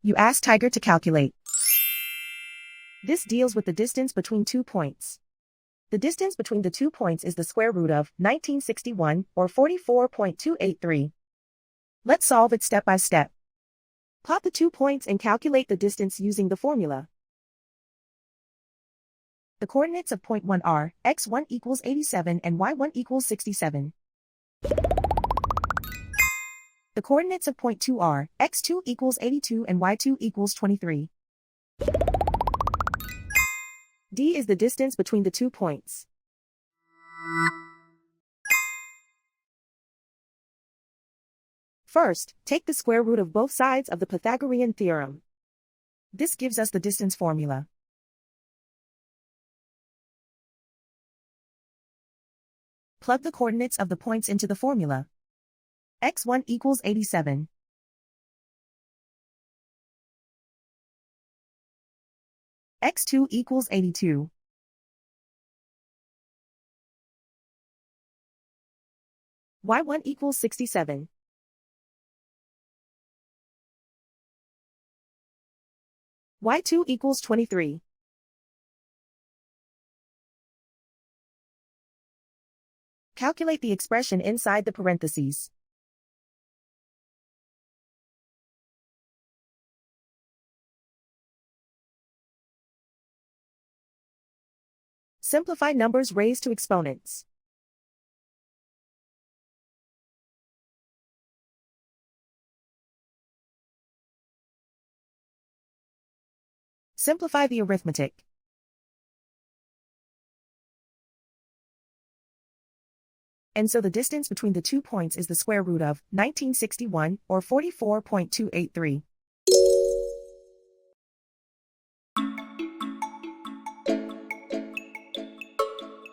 You ask Tiger to calculate. This deals with the distance between 2 points. The distance between the 2 points is the square root of 1961, or 44.283. Let's solve it step by step. Plot the 2 points and calculate the distance using the formula. The coordinates of point 1 are x1 equals 87 and y1 equals 67. The coordinates of point 2 are x2 equals 82 and y2 equals 23. D is the distance between the 2 points. First, take the square root of both sides of the Pythagorean theorem. This gives us the distance formula. Plug the coordinates of the points into the formula. x1 equals 87. x2 equals 82. y1 equals 67. y2 equals 23. Calculate the expression inside the parentheses. Simplify numbers raised to exponents. Simplify the arithmetic. And so the distance between the 2 points is the square root of 1961, or 44.283.